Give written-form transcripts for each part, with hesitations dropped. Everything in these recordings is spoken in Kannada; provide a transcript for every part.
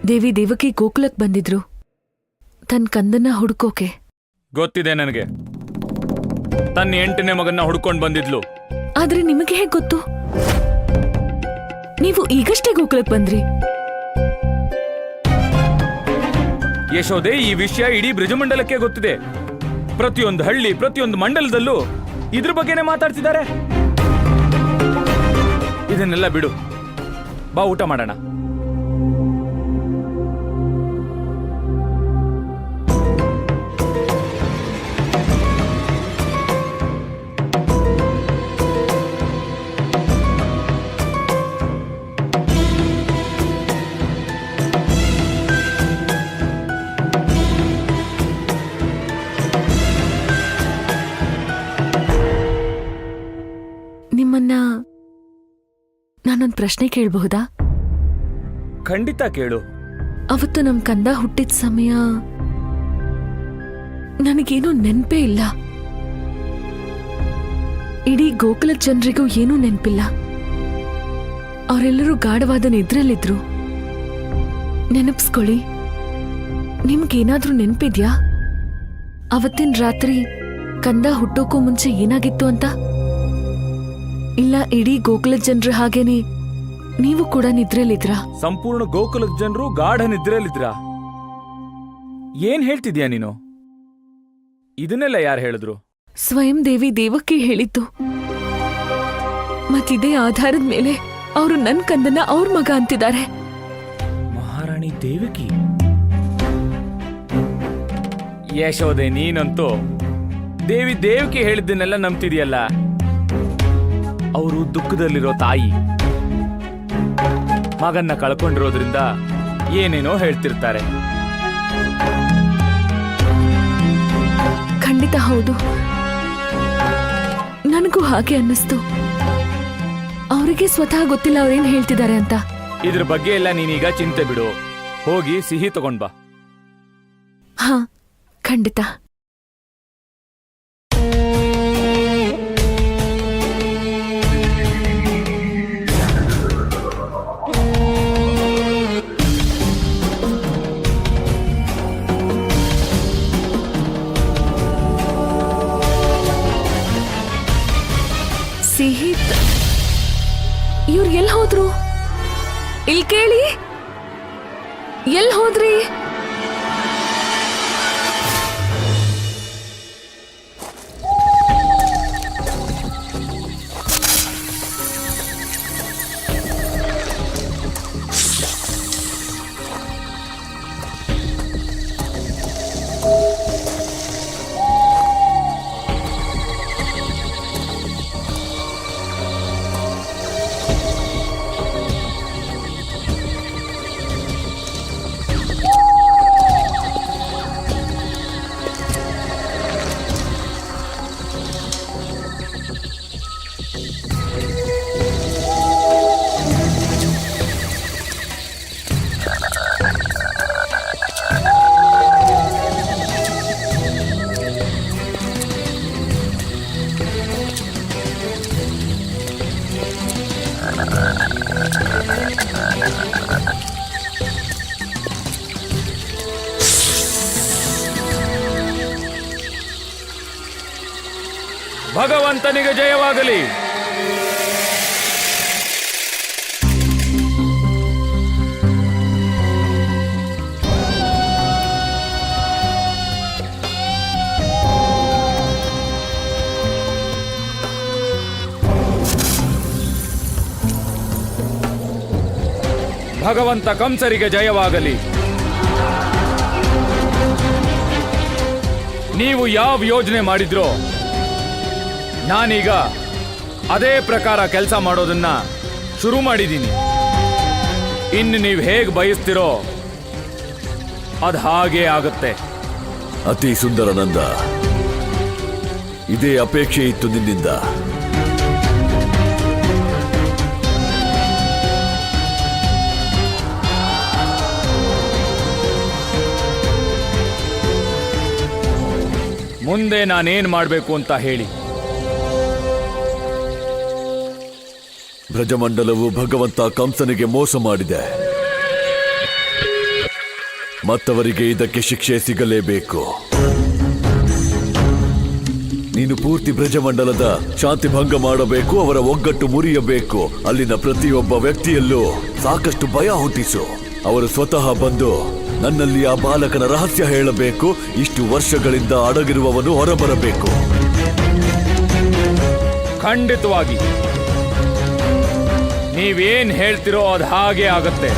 ದೇವಿ ದೇವಕಿ ಗೋಕುಲಕ್ ಬಂದಿದ್ರು ತನ್ನ ಕಂದನ್ನ ಹುಡುಕೋಕೆ. ಗೊತ್ತಿದೆ ನನಗೆ, ತನ್ನ 8ನೇ ಮಗನ್ನ ಹುಡ್ಕೊಂಡು ಬಂದಿದ್ಲು. ಆದ್ರೆ ನಿಮಗೆ ಹೇಗ್ ಗೊತ್ತು? ನೀವು ಈಗಷ್ಟೇ ಗೋಕುಲಕ್ ಬಂದ್ರಿ. ಯಶೋದೆ, ಈ ವಿಷಯ ಇಡೀ ಬ್ರಜಮಂಡಲಕ್ಕೆ ಗೊತ್ತಿದೆ. ಪ್ರತಿಯೊಂದು ಹಳ್ಳಿ, ಪ್ರತಿಯೊಂದು ಮಂಡಲದಲ್ಲೂ ಇದ್ರ ಬಗ್ಗೆನೇ ಮಾತಾಡ್ತಿದ್ದಾರೆ. ಇದನ್ನೆಲ್ಲ ಬಿಡು, ಬಾ ಊಟ ಮಾಡೋಣ. ನಿಮ್ಮನ್ನ ನಾನೊಂದ್ ಪ್ರಶ್ನೆ ಕೇಳಬಹುದಾ? ಖಂಡಿತ ಕೇಳು. ಅವತ್ತು ನಮ್ ಕಂದ ಹುಟ್ಟಿದ ಸಮಯ ನನಗೇನೂ ನೆನ್ಪೇ ಇಲ್ಲ. ಇಡೀ ಗೋಕುಲದ ಜನರಿಗೂ ಏನೂ ನೆನ್ಪಿಲ್ಲ. ಅವರೆಲ್ಲರೂ ಗಾಢವಾದ ನಿದ್ರೆಯಲ್ಲಿದ್ರು. ನೆನಪಿಸ್ಕೊಳ್ಳಿ, ನಿಮ್ಗೇನಾದ್ರೂ ನೆನ್ಪಿದ್ಯಾ ಅವತ್ತಿನ ರಾತ್ರಿ ಕಂದ ಹುಟ್ಟೋಕೂ ಮುಂಚೆ ಏನಾಗಿತ್ತು ಅಂತ? ಇಲ್ಲ ಇಡೀ ಗೋಕುಲದ ಜನರ ಹಾಗೇನೆ ನೀವು ಕೂಡ ನಿದ್ರೆಯಲ್ಲಿದ್ರ? ಸಂಪೂರ್ಣ ಗೋಕುಲದ ಜನರು ಗಾಢ ನಿದ್ರೆಯಲ್ಲಿದ್ರ? ಏನ್ ಹೇಳ್ತಿದ್ಯಾ ನೀನು? ಇದನ್ನೆಲ್ಲ ಯಾರು ಹೇಳಿದ್ರು? ಸ್ವಯಂ ದೇವಿ ದೇವಕಿ ಹೇಳಿದ್ದು. ಮತ್ತಿದೇ ಆಧಾರದ ಮೇಲೆ ಅವರು ನನ್ ಕಂದನ್ನ ಅವ್ರ ಮಗ ಅಂತಿದ್ದಾರೆ. ಮಹಾರಾಣಿ ದೇವಕಿ? ಯಶೋದೆ, ನೀನಂತೂ ದೇವಿ ದೇವಕಿ ಹೇಳಿದ್ದನ್ನೆಲ್ಲ ನಂಬ್ತಿದ್ಯಲ್ಲ. ಅವರು ದುಃಖದಲ್ಲಿರೋ ತಾಯಿ, ಮಗನ್ನ ಕಳ್ಕೊಂಡಿರೋದ್ರಿಂದ ಏನೇನೋ ಹೇಳ್ತಿರ್ತಾರೆ. ಖಂಡಿತ ಹೌದು, ನನಗೂ ಹಾಗೆ ಅನ್ನಿಸ್ತು. ಅವರಿಗೆ ಸ್ವತಃ ಗೊತ್ತಿಲ್ಲ ಅವ್ರೇನ್ ಹೇಳ್ತಿದ್ದಾರೆ ಅಂತ. ಇದ್ರ ಬಗ್ಗೆ ಎಲ್ಲ ನೀನೀಗ ಚಿಂತೆ ಬಿಡು. ಹೋಗಿ ಸಿಹಿ ತಗೊಂಡ್ ಬಾ. ಹಾ, ಖಂಡಿತ. ಸಿಹಿತ್ ಇವ್ರು ಎಲ್ಲಿ ಹೋದ್ರು? ಇಲ್ಲಿ ಕೇಳಿ, ಎಲ್ಲಿ ಹೋದ್ರಿ? ಭಗವಂತನಿಗೆ ಜಯವಾಗಲಿ. ಭಗವಂತ ಕಂಸರಿಗೆ ಜಯವಾಗಲಿ. ನೀವು ಯಾವ ಯೋಜನೆ ಮಾಡಿದ್ರೋ ನಾನೀಗ ಅದೇ ಪ್ರಕಾರ ಕೆಲಸ ಮಾಡೋದನ್ನ ಶುರು ಮಾಡಿದ್ದೀನಿ. ಇನ್ನು ನೀವು ಹೇಗೆ ಬಯಸ್ತಿರೋ ಅದು ಹಾಗೇ ಆಗುತ್ತೆ. ಅತಿ ಸುಂದರ ನಂದ, ಇದೇ ಅಪೇಕ್ಷೆ ಇತ್ತು ನಿನ್ನಿಂದ. ಮುಂದೆ ನಾನೇನ್ ಮಾಡಬೇಕು ಅಂತ ಹೇಳಿ. ಬ್ರಜಮಂಡಲವು ಭಗವಂತ ಕಂಸನಿಗೆ ಮೋಸ ಮಾಡಿದೆ. ಮತ್ತವರಿಗೆ ಇದಕ್ಕೆ ಶಿಕ್ಷೆ ಸಿಗಲೇಬೇಕು. ನೀನು ಪೂರ್ತಿ ಬ್ರಜಮಂಡಲದ ಶಾಂತಿ ಭಂಗ ಮಾಡಬೇಕು, ಅವರ ಒಗ್ಗಟ್ಟು ಮುರಿಯಬೇಕು. ಅಲ್ಲಿನ ಪ್ರತಿಯೊಬ್ಬ ವ್ಯಕ್ತಿಯಲ್ಲೂ ಸಾಕಷ್ಟು ಭಯ ಹುಟ್ಟಿಸು. ಅವರು ಸ್ವತಃ ಬಂದು ನನ್ನಲ್ಲಿ ಆ ಬಾಲಕನ ರಹಸ್ಯ ಹೇಳಬೇಕು. ಇಷ್ಟು ವರ್ಷಗಳಿಂದ ಅಡಗಿರುವವನು ಹೊರಬರಬೇಕು. ಖಂಡಿತವಾಗಿ ನೀವೇನ್ ಹೇಳ್ತಿರೋ ಅದು ಹಾಗೆ ಆಗತ್ತೆ.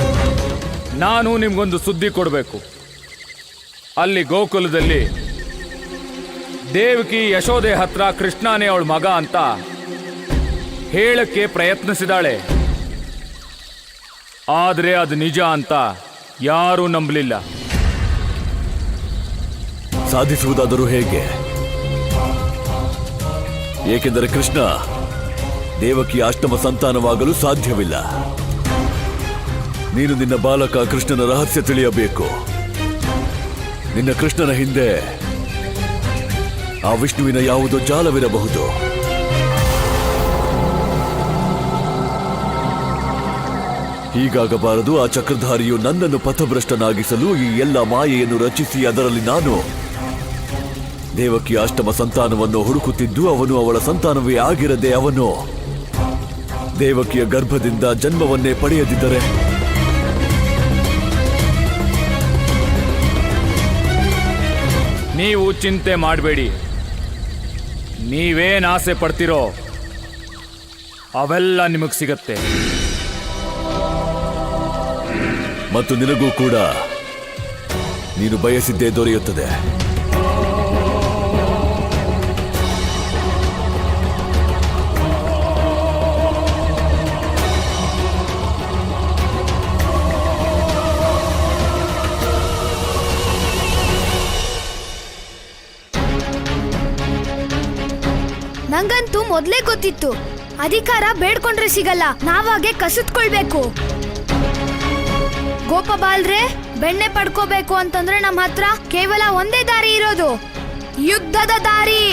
ನಾನು ನಿಮ್ಗೊಂದು ಸುದ್ದಿ ಕೊಡಬೇಕು. ಅಲ್ಲಿ ಗೋಕುಲದಲ್ಲಿ ದೇವಕಿ ಯಶೋದೆ ಹತ್ರ ಕೃಷ್ಣನೇ ಅವಳ ಮಗ ಅಂತ ಹೇಳಕ್ಕೆ ಪ್ರಯತ್ನಿಸಿದಾಳೆ. ಆದ್ರೆ ಅದು ನಿಜ ಅಂತ ಯಾರೂ ನಂಬಲಿಲ್ಲ. ಸಾಧಿಸುವುದಾದರೂ ಹೇಗೆ? ಏಕೆಂದರೆ ಕೃಷ್ಣ ದೇವಕಿಯ ಅಷ್ಟಮ ಸಂತಾನವಾಗಲು ಸಾಧ್ಯವಿಲ್ಲ. ನೀನು ನಿನ್ನ ಬಾಲಕ ಕೃಷ್ಣನ ರಹಸ್ಯ ತಿಳಿಯಬೇಕು. ನಿನ್ನ ಕೃಷ್ಣನ ಹಿಂದೆ ಆ ವಿಷ್ಣುವಿನ ಯಾವುದೋ ಜಾಲವಿರಬಹುದು. ಹೀಗಾಗಬಾರದು. ಆ ಚಕ್ರಧಾರಿಯು ನನ್ನನ್ನು ಪಥಭ್ರಷ್ಟನಾಗಿಸಲು ಈ ಎಲ್ಲ ಮಾಯೆಯನ್ನು ರಚಿಸಿ ಅದರಲ್ಲಿ ನಾನು ದೇವಕಿಯ ಅಷ್ಟಮ ಸಂತಾನವನ್ನು ಹುಡುಕುತ್ತಿದ್ದು, ಅವನು ಅವಳ ಸಂತಾನವೇ ಆಗಿರದೆ ಅವನು ದೇವಕಿಯ ಗರ್ಭದಿಂದ ಜನ್ಮವನ್ನೇ ಪಡೆಯದಿದ್ದರೆ ನೀವು ಚಿಂತೆ ಮಾಡಬೇಡಿ. ನೀವೇನ್ ಆಸೆ ಪಡ್ತಿರೋ ಅವೆಲ್ಲ ನಿಮಗೆ ಸಿಗತ್ತೆ. ಮತ್ತು ನಿನಗೂ ಕೂಡ ನೀನು ಬಯಸಿದ್ದೇ ದೊರೆಯುತ್ತದೆ. ನಂಗಂತೂ ಮೊದ್ಲೇ ಗೊತ್ತಿತ್ತು, ಅಧಿಕಾರ ಬೇಡ್ಕೊಂಡ್ರೆ ಸಿಗಲ್ಲ, ನಾವಾಗೆ ಕಸಿದ್ಕೊಳ್ಬೇಕು. ಗೋಪಬಾಲ್ರೆ, ಬೆಣ್ಣೆ ಪಡ್ಕೋಬೇಕು ಅಂತಂದ್ರೆ ನಮ್ಮ ಹತ್ರ ಕೇವಲ ಒಂದೇ ದಾರಿ ಇರೋದು, ಯುದ್ಧದ ದಾರಿ.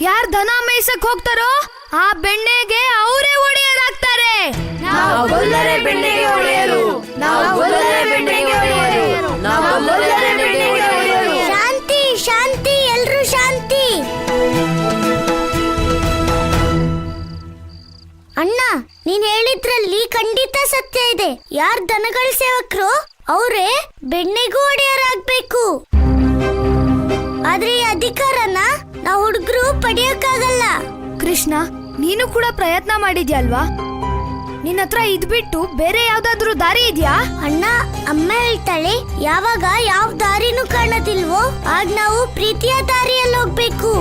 ಯಾರ್ ದನ ಮೇಯ್ಸಕ್ ಹೋಗ್ತಾರೋ ಆ ಬೆಣ್ಣೆಗೆ ಅವರೇ ಒಡೆಯರಾಗ್ತಾರೆ. ಶಾಂತಿ ಶಾಂತಿ, ಎಲ್ರೂ ಶಾಂತಿ. ಅಣ್ಣ, ನೀನ್ ಹೇಳಿದ್ರಲ್ಲಿ ಖಂಡಿತ ಸತ್ಯ ಇದೆ. ಯಾರ್ ದನಗಳ ಸೇವಕರು ಅವರೇ ಬೆಣ್ಣೆಗೂ ಒಡೆಯರಾಗ್ಬೇಕು. ಆದ್ರೆ ಈ ಅಧಿಕಾರನ ನಾವು ಹುಡುಗರು ಪಡೆಯಕ್ಕಾಗಲ್ಲ. ಕೃಷ್ಣ, ನೀನು ಕೂಡ ಪ್ರಯತ್ನ ಮಾಡಿದ್ಯಲ್ವಾ? ನಿನ್ನ ಹತ್ರ ಇದ್ಬಿಟ್ಟು ಬೇರೆ ಯಾವ್ದಾದ್ರು ದಾರಿ ಇದ್ಯಾ? ಅಣ್ಣ, ಅಮ್ಮ ಹೇಳ್ತಾಳೆ, ಯಾವಾಗ ಯಾವ ದಾರಿನೂ ಕಾಣೋದಿಲ್ವೋ ಆಗ ನಾವು ಪ್ರೀತಿಯ ದಾರಿಯಲ್ಲಿ ಹೋಗ್ಬೇಕು.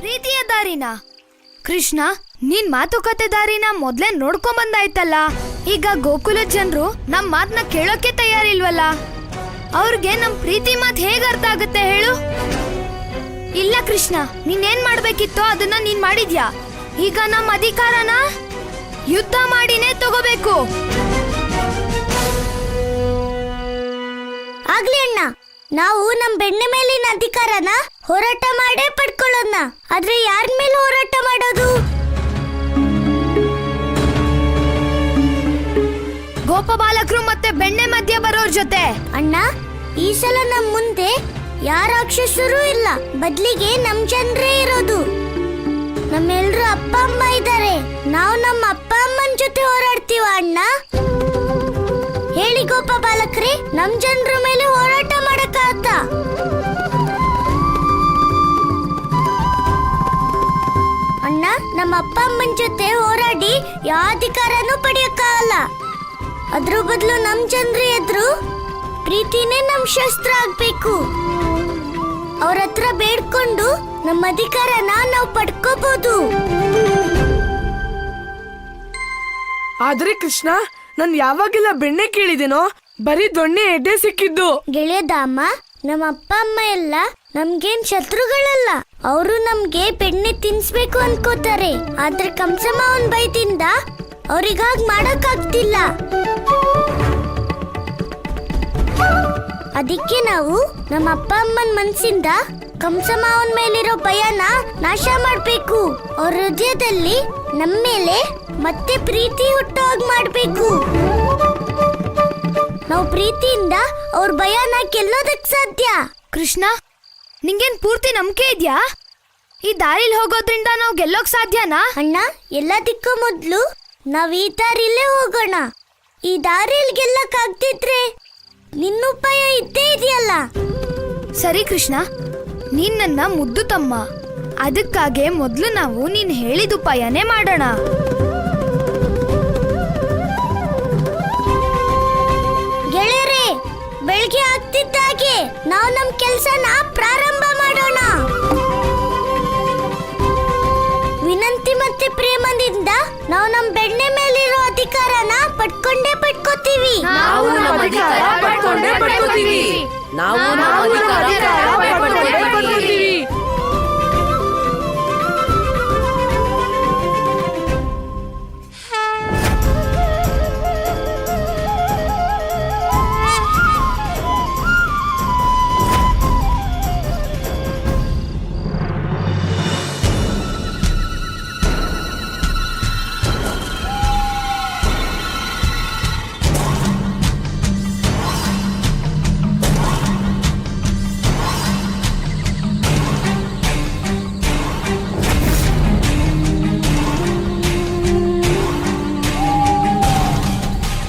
ಪ್ರೀತಿಯ ದಾರಿನ? ಕೃಷ್ಣ, ನೀನ್ ಮಾತುಕತೆ ದಾರಿನ ಮೊದ್ಲೇ ನೋಡ್ಕೊಂಬಂದಾಯ್ತಲ್ಲ. ಈಗ ಗೋಕುಲದ ಜನರು ನಮ್ ಮಾತನ್ನ ಕೇಳೋಕೆ ತಯಾರಿಲ್ವಲ್ಲ. ಅವ್ರಿಗೆ ನಮ್ ಪ್ರೀತಿ ಮಾತ್ ಹೇಗ್ ಅರ್ಥ ಆಗುತ್ತೆ ಹೇಳು? ಇಲ್ಲ ಕೃಷ್ಣ, ನೀನೇನ್ ಮಾಡ್ಬೇಕಿತ್ತೋ ಅದನ್ನ ನೀನ್ ಮಾಡಿದ್ಯಾ. ಈಗ ನಮ್ ಅಧಿಕಾರನ ಯುದ್ಧ ಮಾಡಿನೇ ತಗೋಬೇಕು. ಆಗ್ಲಿ ಅಣ್ಣ, ನಾವು ನಮ್ ಬೆಣ್ಣೆ ಮೇಲಿನ ಅಧಿಕಾರನ ಹೋರಾಟ ಮಾಡೇ ಪಡ್ಕೊಳ್ಳೋಣ. ಆದ್ರೆ ಯಾರ ಮೇಲೆ ಹೋರಾಟ ಮಾಡೋದು? ಗೋಪಬಾಲಕರು ಮತ್ತೆ ಬೆಣ್ಣೆ ಮಧ್ಯ ಬರೋರ್ ಜೊತೆ. ಅಣ್ಣ, ಈ ಸಲ ನಮ್ ಮುಂದೆ ಯಾರ ರಾಕ್ಷಸರೂ ಇಲ್ಲ, ಬದ್ಲಿಗೆ ನಮ್ ಜನರೇ ಇರೋದು. ನಮ್ಮೆಲ್ರು ಅಪ್ಪ ಅಮ್ಮ ಇದ್ದಾರೆ, ನಾವು ನಮ್ಮ ಅಪ್ಪ ಅಮ್ಮನ ಜೊತೆ ಹೋರಾಡ್ತೀವ ಅಣ್ಣ. ಹೇಳಿ ಗೋಪ ಬಾಲಕರೇ, ನಮ್ ಜನರ ಮೇಲೆ ಹೋರಾಟ ಮಾಡಕ್ಕಾಗತ್ತ? ಅಣ್ಣ, ನಮ್ಮ ಅಪ್ಪ ಅಮ್ಮನ ಜೊತೆ ಹೋರಾಡಿ ಯಾವ ಅಧಿಕಾರನೂ ಪಡೆಯಕ್ಕಾಗಲ್ಲ. ಅದ್ರ ಬದಲು ನಮ್ ಜನರ ಎದುರು ಪ್ರೀತಿನೇ ನಮ್ ಶಸ್ತ್ರ ಆಗ್ಬೇಕು. ಅವ್ರ ಹತ್ರ ಬೇಡ್ಕೊಂಡು ನಮ್ಮ ಅಧಿಕಾರನ ನಾವು ಪಡ್ಕೋಬಹುದು. ಆದ್ರೆ ಕೃಷ್ಣ, ನಾನ್ ಯಾವಾಗೆಲ್ಲ ಬೆಣ್ಣೆ ಕೇಳಿದೇನೋ ಬರೀ ದೊಣ್ಣೆ ಎಡೆ ಸಿಕ್ಕಿದ್ದು. ಗೆಳೆಯದಾಮ, ನಮ್ಮ ಅಪ್ಪ ಅಮ್ಮ ಎಲ್ಲ ನಮ್ಗೇನ್ ಶತ್ರುಗಳಲ್ಲ. ಅವರು ನಮ್ಗೆ ಬೆಣ್ಣೆ ತಿನ್ಸ್ಬೇಕು ಅನ್ಕೋತಾರೆ. ಆದ್ರೆ ಕಂಸಮಾವನ್ ಬೈದಿಂದ ಅವ್ರಿಗಾಗ್ ಮಾಡಕ್ಕಾಗ್ತಿಲ್ಲ. ಅದಕ್ಕೆ ನಾವು ನಮ್ಮ ಅಪ್ಪ ಅಮ್ಮನ ಮನ್ಸಿಂದ ಕಂಸ ಮಾವನ್ ಮೇಲಿರೋ ಭಯನ ನಾಶ ಮಾಡ್ಬೇಕು. ಅವ್ರ ಹೃದಯದಲ್ಲಿ ನಮ್ಮ ಮೇಲೆ ಮತ್ತೆ ಪ್ರೀತಿ ಹುಟ್ಟೋ ಹಾಗೆ ಮಾಡ್ಬೇಕು. ನಾವು ಪ್ರೀತಿಯಿಂದ ಅವ್ರ ಭಯನ ಗೆಲ್ಲೋದಕ್ ಸಾಧ್ಯ. ಕೃಷ್ಣ, ನಿಂಗೇನ್ ಪೂರ್ತಿ ನಂಬಿಕೆ ಇದ್ಯಾ? ಈ ದಾರಿಲಿ ಹೋಗೋದ್ರಿಂದ ನಾವು ಗೆಲ್ಲೋಕ್ ಸಾಧ್ಯನಾ? ಅಣ್ಣ, ಎಲ್ಲದಕ್ಕೂ ಮೊದ್ಲು ನಾವ್ ಈ ದಾರಿಲೇ ಹೋಗೋಣ. ಈ ದಾರಿಯಲ್ಲಿ ಗೆಲ್ಲಕ್ ಆಗ್ತಿದ್ರೆ ನಿನ್ನ ಉಪಾಯ ಇದ್ದೇ ಇದೆಯಲ್ಲ. ಸರಿ ಕೃಷ್ಣ, ನೀನ್ ನನ್ನ ಮುದ್ದು ತಮ್ಮ. ಅದಕ್ಕಾಗೆ ಮೊದ್ಲು ನಾವು ನೀನ್ ಹೇಳಿದ ಉಪಾಯನೇ ಮಾಡೋಣ. ಗೆಳೆಯರೇ, ಬೆಳಗ್ಗೆ ಆಗ್ತಿದ್ದಾಗೆ ನಾವು ನಮ್ ಕೆಲ್ಸನ ಪ್ರಾರಂಭ ಮಾಡೋಣ. ವಿನಂತಿ ಮತ್ತೆ ಪ್ರೇಮದಿಂದ ನಾವು ನಮ್ ಬೆಣ್ಣೆ ಮೇಲಿರೋ ಅಧಿಕಾರನ ಪಡ್ಕೋತೀವಿ. ನಾವು ನಮ್ಮ ಅಧಿಕಾರ ಪಡ್ಕೊಂಡೇ ಪಡ್ಕೋತೀವಿ. ನಾವು ನಮ್ಮ ಅಧಿಕಾರ ಪಡ್ಕೊಂಡೇ ಪಡ್ಕೋತೀವಿ.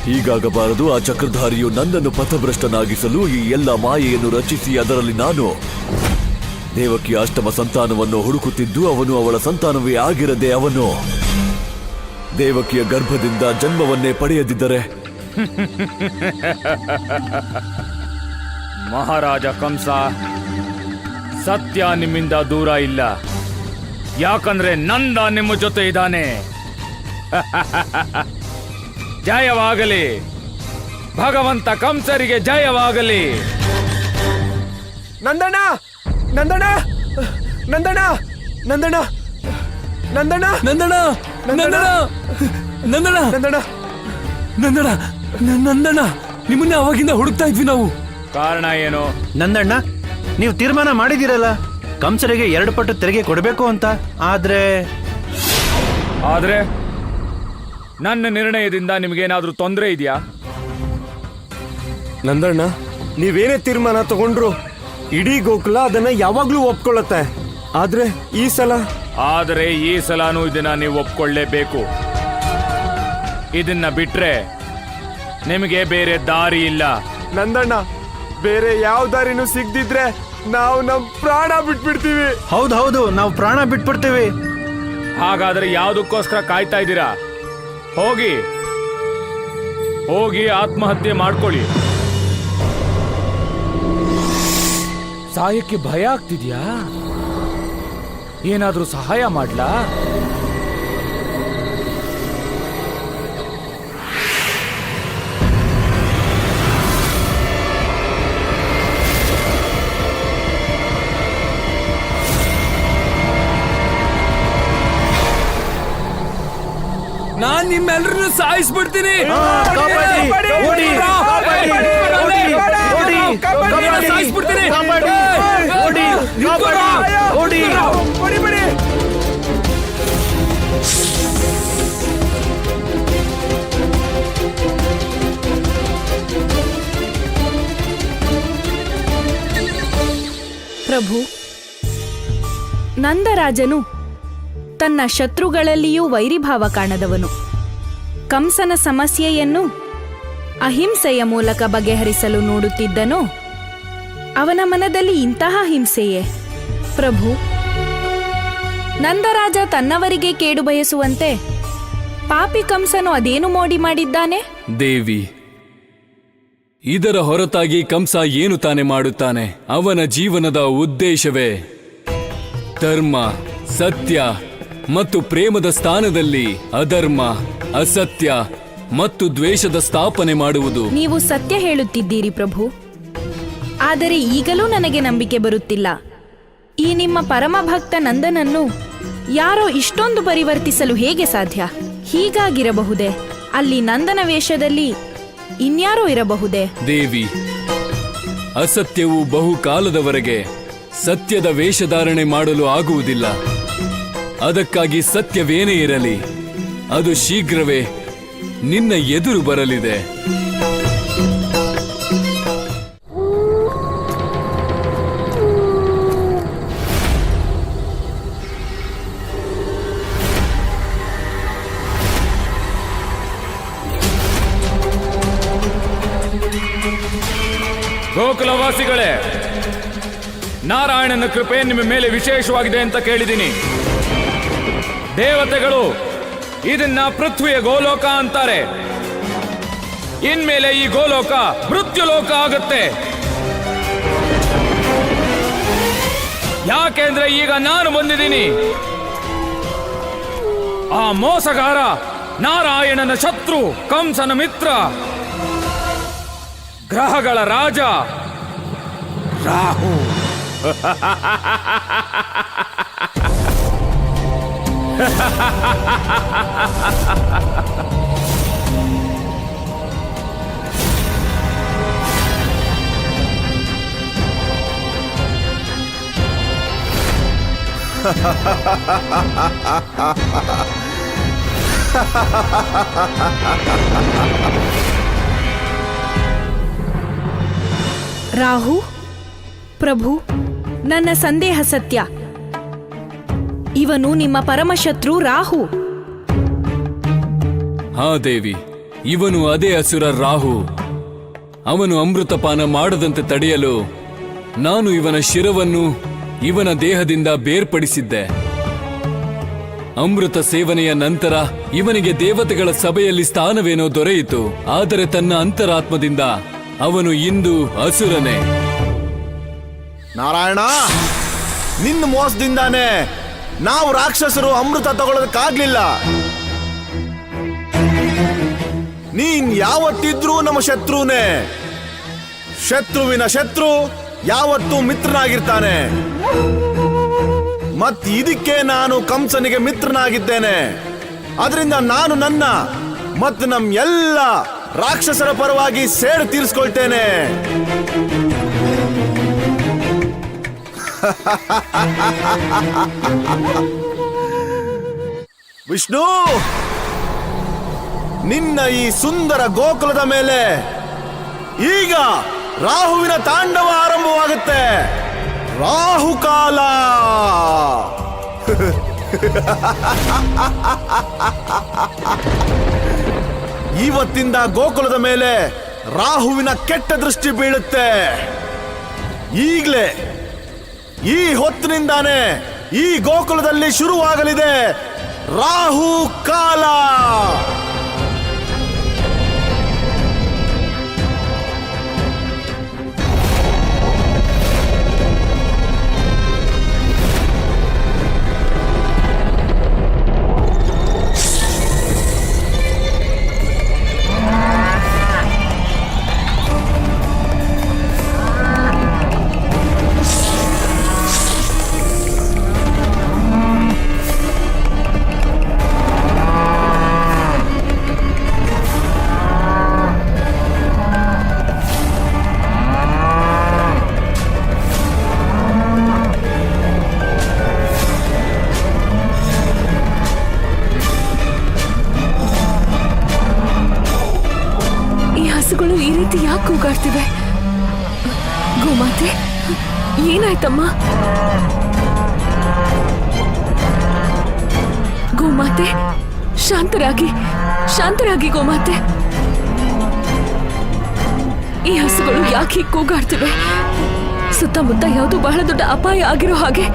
ಹೀಗಾಗಬಾರದು. ಆ ಚಕ್ರಧಾರಿಯು ನನ್ನನ್ನು ಪಥಭ್ರಷ್ಟನಾಗಿಸಲು ಈ ಎಲ್ಲ ಮಾಯೆಯನ್ನು ರಚಿಸಿ ಅದರಲ್ಲಿ ನಾನು ದೇವಕಿಯ ಅಷ್ಟಮ ಸಂತಾನವನ್ನು ಹುಡುಕುತ್ತಿದ್ದು, ಅವನು ಅವಳ ಸಂತಾನವೇ ಆಗಿರದೆ ಅವನು ದೇವಕಿಯ ಗರ್ಭದಿಂದ ಜನ್ಮವನ್ನೇ ಪಡೆಯದಿದ್ದರೆ ಮಹಾರಾಜ ಕಂಸ, ಸತ್ಯ ನಿಮ್ಮಿಂದ ದೂರ ಇಲ್ಲ. ಯಾಕಂದ್ರೆ ನಂದ ನಿಮ್ಮ ಜೊತೆ ಇದ್ದಾನೆ. ಜಯವಾಗಲಿ, ಭಗವಂತ ಕಂಸರಿಗೆ ಜಯವಾಗಲಿ. ನಂದಣ್ಣ, ನಂದಣ್ಣ, ನಂದಣ್ಣ, ನಂದಣ್ಣ, ನಂದಣ್ಣ, ನಂದಣ್ಣ, ನಂದಣ್ಣ, ನಂದಣ್ಣ, ನಂದಣ್ಣ, ನಂದಣ್ಣ, ನಂದಣ್ಣ, ನಿಮ್ಮನ್ನ ಅವಾಗಿಂದ ಹುಡುಕ್ತಾ ಇದ್ವಿ ನಾವು. ಕಾರಣ ಏನು? ನಂದಣ್ಣ, ನೀವು ತೀರ್ಮಾನ ಮಾಡಿದಿರಲ್ಲ ಕಂಸರಿಗೆ 2 ಪಟ್ಟು ತೆರಿಗೆ ಕೊಡಬೇಕು ಅಂತ. ಆದ್ರೆ ನನ್ನ ನಿರ್ಣಯದಿಂದ ನಿಮಗೇನಾದ್ರೂ ತೊಂದರೆ ಇದೆಯಾ? ನಂದಣ್ಣ, ನೀವೇನೇ ತೀರ್ಮಾನ ತಗೊಂಡ್ರು ಇಡೀ ಗೋಕುಲ ಅದನ್ನ ಯಾವಾಗ್ಲೂ ಒಪ್ಕೊಳ್ಳುತ್ತೆ. ಆದ್ರೆ ಈ ಸಲನೂ ಇದನ್ನ ನೀವು ಒಪ್ಕೊಳ್ಳೇಬೇಕು. ಇದನ್ನ ಬಿಟ್ರೆ ನಿಮಗೆ ಬೇರೆ ದಾರಿ ಇಲ್ಲ. ನಂದಣ್ಣ, ಬೇರೆ ಯಾವ ದಾರಿನೂ ಸಿಗದಿದ್ರೆ ನಾವು ನಮ್ ಪ್ರಾಣ ಬಿಟ್ಬಿಡ್ತೀವಿ. ಹೌದು, ನಾವು ಪ್ರಾಣ ಬಿಟ್ಬಿಡ್ತೀವಿ. ಹಾಗಾದ್ರೆ ಯಾವುದಕ್ಕೋಸ್ಕರ ಕಾಯ್ತಾ ಇದ್ದೀರಾ? ಹೋಗಿ ಆತ್ಮಹತ್ಯೆ ಮಾಡ್ಕೊಳ್ಳಿ. ಸಾಯಕ್ಕೆ ಭಯ ಆಗ್ತಿದ್ಯಾ? ಏನಾದ್ರೂ ಸಹಾಯ ಮಾಡ್ಲಾ? ನಾನ್ ನಿಮ್ಮೆಲ್ಲರನ್ನು ಸಾಯಿಸ್ಬಿಡ್ತೀನಿ. ಸಾಯಿಸ್ಬಿಡ್ತೀನಿ. ಪ್ರಭು, ನಂದರಾಜನು ತನ್ನ ಶತ್ರುಗಳಲ್ಲಿಯೂ ವೈರಿಭಾವ ಕಾಣದವನು. ಕಂಸನ ಸಮಸ್ಯೆಯನ್ನು ಅಹಿಂಸೆಯ ಮೂಲಕ ಬಗೆಹರಿಸಲು ನೋಡುತ್ತಿದ್ದನು. ಅವನ ಮನದಲ್ಲಿ ಇಂತಹ ಹಿಂಸೆಯೇ? ಪ್ರಭು, ನಂದರಾಜ ತನ್ನವರಿಗೆ ಕೇಡು ಬಯಸುವಂತೆ ಪಾಪಿ ಕಂಸನು ಅದೇನು ಮೋಡಿ ಮಾಡಿದ್ದಾನೆ? ದೇವಿ, ಇದರ ಹೊರತಾಗಿ ಕಂಸ ಏನು ತಾನೆ ಮಾಡುತ್ತಾನೆ? ಅವನ ಜೀವನದ ಉದ್ದೇಶವೇ ಧರ್ಮ, ಸತ್ಯ ಮತ್ತು ಪ್ರೇಮದ ಸ್ಥಾನದಲ್ಲಿ ಅಧರ್ಮ, ಅಸತ್ಯ ಮತ್ತು ದ್ವೇಷದ ಸ್ಥಾಪನೆ ಮಾಡುವುದು. ನೀವು ಸತ್ಯ ಹೇಳುತ್ತಿದ್ದೀರಿ ಪ್ರಭು. ಆದರೆ ಈಗಲೂ ನನಗೆ ನಂಬಿಕೆ ಬರುತ್ತಿಲ್ಲ. ಈ ನಿಮ್ಮ ಪರಮಭಕ್ತ ನಂದನನ್ನು ಯಾರೋ ಇಷ್ಟೊಂದು ಪರಿವರ್ತಿಸಲು ಹೇಗೆ ಸಾಧ್ಯ? ಹೀಗಾಗಿರಬಹುದೇ? ಅಲ್ಲಿ ನಂದನ ವೇಷದಲ್ಲಿ ಇನ್ಯಾರೋ ಇರಬಹುದೇ? ದೇವಿ, ಅಸತ್ಯವು ಬಹುಕಾಲದವರೆಗೆ ಸತ್ಯದ ವೇಷಧಾರಣೆ ಮಾಡಲು ಆಗುವುದಿಲ್ಲ. ಅದಕ್ಕಾಗಿ ಸತ್ಯವೇನೇ ಇರಲಿ, ಅದು ಶೀಘ್ರವೇ ನಿನ್ನ ಎದುರು ಬರಲಿದೆ. ಗೋಕುಲವಾಸಿಗಳೇ, ನಾರಾಯಣನ ಕೃಪೆ ನಿಮ್ಮ ಮೇಲೆ ವಿಶೇಷವಾಗಿದೆ ಅಂತ ಕೇಳಿದ್ದೀನಿ. ದೇವತೆಗಳು ಇದನ್ನ ಪೃಥ್ವಿಯ ಗೋಲೋಕ ಅಂತಾರೆ. ಇನ್ಮೇಲೆ ಈ ಗೋಲೋಕ ಮೃತ್ಯುಲೋಕ ಆಗುತ್ತೆ. ಯಾಕೆಂದ್ರೆ ಈಗ ನಾನು ಬಂದಿದ್ದೀನಿ. ಆ ಮೋಸಗಾರ ನಾರಾಯಣನ ಶತ್ರು, ಕಂಸನ ಮಿತ್ರ, ಗ್ರಹಗಳ ರಾಜ ರಾಹು. ರಾಹು ಪ್ರಭು, ನನ್ನ ಸಂದೇಹ ಸತ್ಯ. ಇವನು ನಿಮ್ಮ ಪರಮಶತ್ರು ರಾಹು. ಹಾ ದೇವಿ, ಇವನು ಅದೇ ಅಸುರ ರಾಹು. ಅವನು ಅಮೃತಪಾನ ಮಾಡದಂತೆ ತಡೆಯಲು ನಾನು ಇವನ ಶಿರವನ್ನು ಇವನ ದೇಹದಿಂದ ಬೇರ್ಪಡಿಸಿದ್ದೆ. ಅಮೃತ ಸೇವನೆಯ ನಂತರ ಇವನಿಗೆ ದೇವತೆಗಳ ಸಭೆಯಲ್ಲಿ ಸ್ಥಾನವೇನೋ ದೊರೆಯಿತು. ಆದರೆ ತನ್ನ ಅಂತರಾತ್ಮದಿಂದ ಅವನು ಇಂದು ಅಸುರನೇ. ನಾರಾಯಣ, ನಿನ್ನ ಮೋಸದಿಂದಾನೆ ನಾವು ರಾಕ್ಷಸರು ಅಮೃತ ತಗೊಳ್ಳೋದಕ್ಕಾಗ್ಲಿಲ್ಲ. ನೀನ್ ಯಾವತ್ತಿದ್ರೂ ನಮ್ಮ ಶತ್ರುನೇ. ಶತ್ರುವಿನ ಶತ್ರು ಯಾವತ್ತೂ ಮಿತ್ರನಾಗಿರ್ತಾನೆ. ಮತ್ ಇದಕ್ಕೆ ನಾನು ಕಂಸನಿಗೆ ಮಿತ್ರನಾಗಿದ್ದೇನೆ. ಅದರಿಂದ ನಾನು ನನ್ನ ಮತ್ತು ನಮ್ ಎಲ್ಲ ರಾಕ್ಷಸರ ಪರವಾಗಿ ಸೇಡು ತೀರಿಸ್ಕೊಳ್ತೇನೆ. ವಿಷ್ಣು, ನಿನ್ನ ಈ ಸುಂದರ ಗೋಕುಲದ ಮೇಲೆ ಈಗ ರಾಹುವಿನ ತಾಂಡವ ಆರಂಭವಾಗುತ್ತೆ. ರಾಹುಕಾಲ. ಇವತ್ತಿಂದ ಗೋಕುಲದ ಮೇಲೆ ರಾಹುವಿನ ಕೆಟ್ಟ ದೃಷ್ಟಿ ಬೀಳುತ್ತೆ. ಈಗಲೇ ಈ ಹೊತ್ತಿನಿಂದಾನೇ ಈ ಗೋಕುಲದಲ್ಲಿ ಶುರುವಾಗಲಿದೆ ರಾಹು ಕಾಲ. ಈ ರೀತಿ ಯಾಕೆ ಕೂಗಾಡ್ತಿವೆ? ಗೋಮಾತೆ, ಏನಾಯ್ತಮ್ಮ? ಗೋಮಾತೆ, ಶಾಂತರಾಗಿ ಶಾಂತರಾಗಿ ಗೋಮಾತೆ. ಈ ಹಸುಗಳು ಯಾಕೆ ಹೀಗೆ ಕೂಗಾಡ್ತಿವೆ? ಸುತ್ತಮುತ್ತ ಯಾವುದು ಬಹಳ ದೊಡ್ಡ ಅಪಾಯ ಆಗಿರೋ ಹಾಗೆ.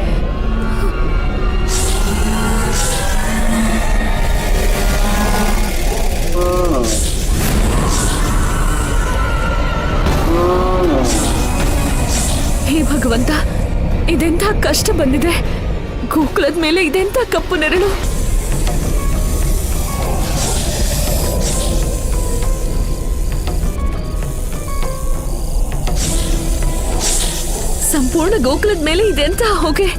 ಹೇ ಭಗವಂತ, ಇದೆಂಥ ಕಷ್ಟ ಬಂದಿದೆ. ಗೋಕುಲದ ಮೇಲೆ ಇದೆಂಥ ಕಪ್ಪು ನೆರಳು. ಸಂಪೂರ್ಣ ಗೋಕುಲದ ಮೇಲೆ ಇದೆಂಥ ಹೊಗೆ.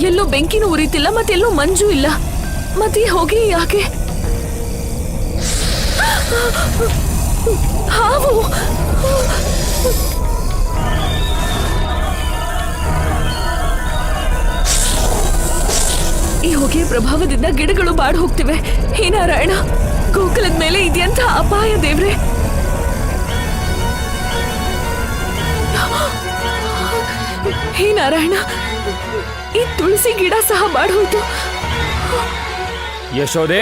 ಎಲ್ಲೋ ಬೆಂಕಿನೂ ಉರಿತಿಲ್ಲ, ಮತ್ತೆಲ್ಲೋ ಮಂಜು ಇಲ್ಲ. ಮತ್ತೆ ಈ ಹೊಗೆ ಯಾಕೆ? ಹಾವು! ಈ ಹೊಗೆಯ ಪ್ರಭಾವದಿಂದ ಗಿಡಗಳು ಬಾಡ್ ಹೋಗ್ತಿವೆ. ಹೇ ನಾರಾಯಣ, ಗೋಕುಲದ ಮೇಲೆ ಇದೆಯಂತ ಅಪಾಯ ದೇವ್ರೆ. ಹೇ ನಾರಾಯಣ, ಈ ತುಳಸಿ ಗಿಡ ಸಹ ಬಾಡ್ ಹೋಯ್ತು. ಯಶೋದೆ,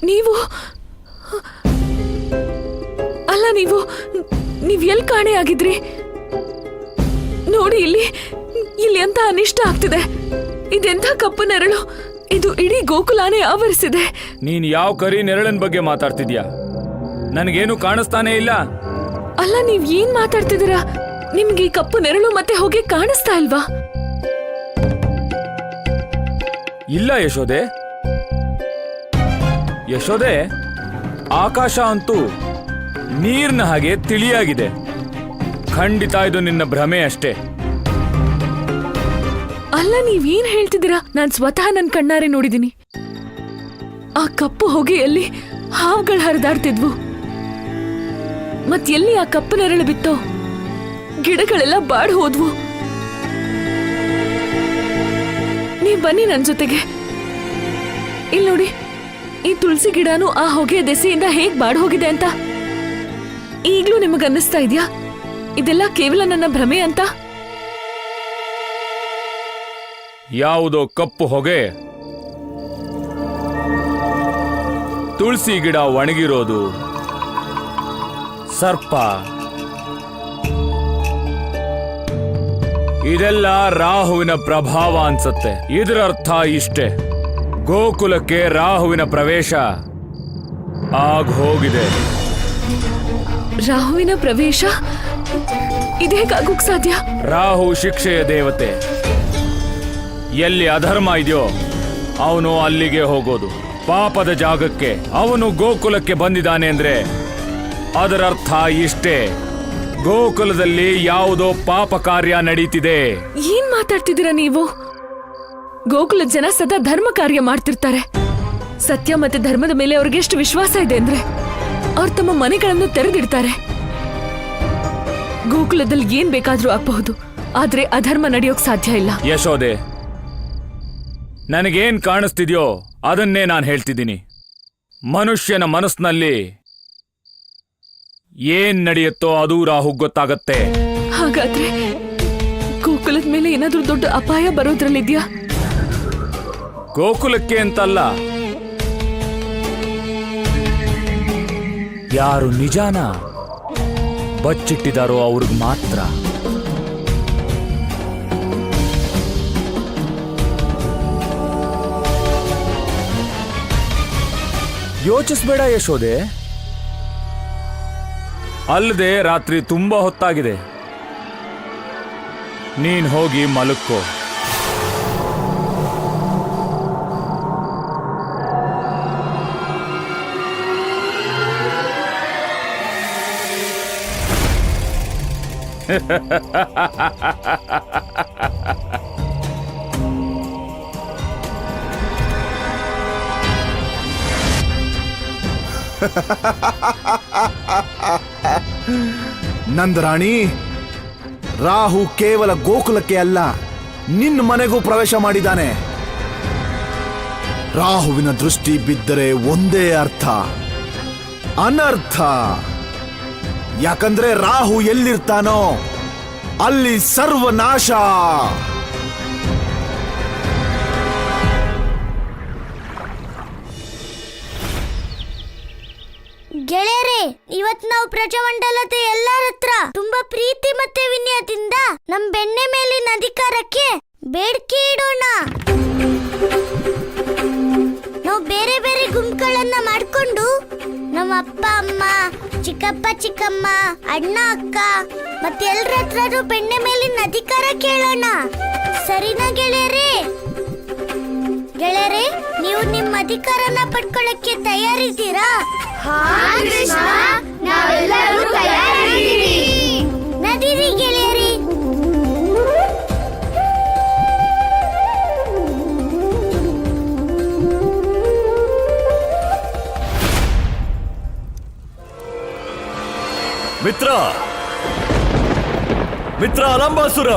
ನೀವು ಅಲ್ಲ, ನೀವು ಎಲ್ ಕಾಣೆ ಆಗಿದ್ರಿ? ನೋಡಿ ಇಲ್ಲಿ ಅಂತ ಅನಿಷ್ಟ ಆಗ್ತಿದೆ. ಇದೆಂಥ ಕಪ್ಪು ನೆರಳು, ಇದು ಇಡೀ ಗೋಕುಲಾನೇ ಆವರಿಸಿದೆ. ನೀನ್ ಯಾವ ಕರಿ ನೆರಳಿನ ಬಗ್ಗೆ ಮಾತಾಡ್ತಿದ್ಯಾ? ನನಗೇನು ಕಾಣಿಸ್ತಾನೆ ಇಲ್ಲ. ಅಲ್ಲ, ನೀವ್ ಏನ್ ಮಾತಾಡ್ತಿದ್ದೀರಾ? ನಿಮ್ಗೆ ಈ ಕಪ್ಪು ನೆರಳು ಮತ್ತೆ ಹೊಗೆ ಕಾಣಿಸ್ತಾ ಇಲ್ವಾ? ಇಲ್ಲ ಯಶೋದೆ. ಯಶೋದೆ, ಆಕಾಶ ಅಂತೂ ನೀರಿನ ಹಾಗೆ ತಿಳಿಯಾಗಿದೆ. ಖಂಡಿತ ಇದು ನಿನ್ನ ಭ್ರಮೆ ಅಷ್ಟೇ. ಅಲ್ಲ, ನೀವೇನ್ ಹೇಳ್ತಿದ್ದೀರಾ? ನಾನ್ ಸ್ವತಃ ನನ್ ಕಣ್ಣಾರೆ ನೋಡಿದೀನಿ. ಆ ಕಪ್ಪು ಹೊಗೆಯಲ್ಲಿ ಹಾವುಗಳು ಹರಿದಾಡ್ತಿದ್ವು. ಮತ್ ಎಲ್ಲಿ ಆ ಕಪ್ಪು ನೆರಳು ಬಿತ್ತೋ, ಗಿಡಗಳೆಲ್ಲ ಬಾಡ್ ಹೋದ್ವು. ನೀವ್ ಬನ್ನಿ ನನ್ ಜೊತೆಗೆ. ಇಲ್ಲಿ ನೋಡಿ, ಈ ತುಳಸಿ ಗಿಡನು ಆ ಹೊಗೆಯ ದೆಸೆಯಿಂದ ಹೇಗ್ ಬಾಡ್ ಹೋಗಿದೆ ಅಂತ. ಈಗ್ಲೂ ನಿಮಗ್ ಅನ್ನಿಸ್ತಾ ಇದ್ಯಾ ಇದೆಲ್ಲ ಕೇವಲ ನನ್ನ ಭ್ರಮೆ ಅಂತ? ಯಾವುದೋ ಕಪ್ಪು ಹೊಗೆ, ತುಳಸಿ ಗಿಡ ಒಣಗಿರೋದು, ಸರ್ಪ, ಇದೆಲ್ಲ ರಾಹುವಿನ ಪ್ರಭಾವ ಅನ್ಸತ್ತೆ. ಇದರರ್ಥ ಇಷ್ಟೇ, ಗೋಕುಲಕ್ಕೆ ರಾಹುವಿನ ಪ್ರವೇಶ ಆಗ್ ಹೋಗಿದೆ. ರಾಹುವಿನ ಪ್ರವೇಶ ಇದೇಗಾಗೋಕ್ ಸಾಧ್ಯ? ರಾಹು ಶಿಕ್ಷೆಯ ದೇವತೆ. ಎಲ್ಲಿ ಅಧರ್ಮ ಇದೆಯೋ ಅವನು ಅಲ್ಲಿಗೆ ಹೋಗೋದು, ಪಾಪದ ಜಾಗಕ್ಕೆ. ಅವನು ಗೋಕುಲಕ್ಕೆ ಬಂದಿದ್ದಾನೆ ಅಂದ್ರೆ ಅದರರ್ಥ ಇಷ್ಟೇ, ಗೋಕುಲದಲ್ಲಿ ಯಾವುದೋ ಪಾಪ ಕಾರ್ಯ ನಡೀತಿದೆ. ಏನ್ ಮಾತಾಡ್ತಿದ್ದೀರಾ ನೀವು? ಗೋಕುಲದ ಜನ ಸದಾ ಧರ್ಮ ಕಾರ್ಯ ಮಾಡ್ತಿರ್ತಾರೆ. ಸತ್ಯ ಮತ್ತೆ ಧರ್ಮದ ಮೇಲೆ ಅವ್ರಿಗೆ ಎಷ್ಟು ವಿಶ್ವಾಸ ಇದೆ ಅಂದ್ರೆ ಅವ್ರು ತಮ್ಮ ಮನೆಗಳನ್ನು ತೆರೆದಿಡ್ತಾರೆ. ಗೋಕುಲದಲ್ಲಿ ಏನ್ ಬೇಕಾದ್ರೂ ಆಗಬಹುದು, ಆದ್ರೆ ಅಧರ್ಮ ನಡೆಯೋಕ್ ಸಾಧ್ಯ ಇಲ್ಲ. ಯಶೋದೆ, ನನಗೇನ್ ಕಾಣಿಸ್ತಿದ್ಯೋ ಅದನ್ನೇ ನಾನು ಹೇಳ್ತಿದ್ದೀನಿ. ಮನುಷ್ಯನ ಮನಸ್ಸಿನಲ್ಲಿ ಏನ್ ನಡೆಯುತ್ತೋ ಅದು ರಾಹು ಗೊತ್ತಾಗತ್ತೆ. ಹಾಗಾದ್ರೆ ಗೋಕುಲದ ಮೇಲೆ ಏನಾದ್ರೂ ದೊಡ್ಡ ಅಪಾಯ ಬರೋದ್ರಲ್ಲಿದ್ಯಾ? ಗೋಕುಲಕ್ಕೆ ಅಂತಲ್ಲ, ಯಾರು ನಿಜಾನ ಬಚ್ಚಿಟ್ಟಿದಾರೋ ಅವ್ರಿಗೆ ಮಾತ್ರ. ಯೋಚಿಸ್ಬೇಡ ಯಶೋದೆ. ಅಲ್ಲದೆ ರಾತ್ರಿ ತುಂಬಾ ಹೊತ್ತಾಗಿದೆ, ನೀನ್ ಹೋಗಿ ಮಲಕ್ಕೋ. ನಂದರಾಣಿ, ರಾಹು ಕೇವಲ ಗೋಕುಲಕ್ಕೆ ಅಲ್ಲ, ನಿನ್ನ ಮನೆಗೂ ಪ್ರವೇಶ ಮಾಡಿದ್ದಾನೆ. ರಾಹುವಿನ ದೃಷ್ಟಿ ಬಿದ್ದರೆ ಒಂದೇ ಅರ್ಥ, ಅನರ್ಥ. ಯಾಕಂದ್ರೆ ರಾಹು ಎಲ್ಲಿರ್ತಾನೋ ಅಲ್ಲಿ ಸರ್ವನಾಶ. ಗೆಳೆಯರೇ, ಇವತ್ ನಾವು ಪ್ರಜಾಮಂಡಲದ ಎಲ್ಲರ ಹತ್ರ ತುಂಬಾ ಪ್ರೀತಿ ಮತ್ತೆ ವಿನಯದಿಂದ ನಮ್ ಬೆಣ್ಣೆ ಮೇಲಿನ ಅಧಿಕಾರಕ್ಕೆ ಬೇಡಿಕೆ ಇಡೋಣ. ನಾವು ಬೇರೆ ಬೇರೆ ಗುಂಪುಗಳನ್ನ ಮಾಡ್ಕೊಂಡು ನಮ್ಮ ಅಪ್ಪ ಅಮ್ಮ, ಚಿಕ್ಕಪ್ಪ ಚಿಕ್ಕಮ್ಮ, ಅಣ್ಣ ಅಕ್ಕ ಮತ್ತೆ ಎಲ್ಲರ ಹತ್ರನೂ ಬೆಣ್ಣೆ ಮೇಲಿನ ಅಧಿಕಾರ ಕೇಳೋಣ. ಸರಿನಾ ಗೆಳೆಯರೇ? ಗೆಳೆಯರೇ, ನೀವು ನಿಮ್ಮ ಅಧಿಕಾರನ ಪಡ್ಕೊಳ್ಳಕ್ಕೆ ತಯಾರಿದ್ದೀರಾ? ನಡೀರಿ ಗೆಳೆಯರಿ. ಮಿತ್ರ, ಮಿತ್ರ ಲಂಬಾಸುರ,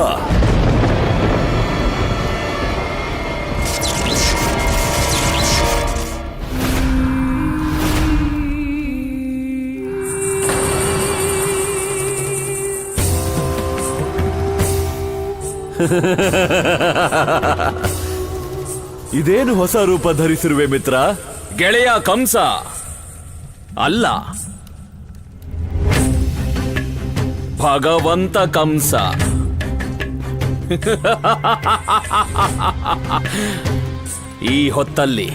ಇದೇನು ಹೊಸ ರೂಪ ಧರಿಸಿರುವೆ ಮಿತ್ರ? ಗೆಳೆಯ ಕಂಸ ಅಲ್ಲ, ಭಗವಂತ ಕಂಸ. ಈ ಹೊತ್ತಲ್ಲಿ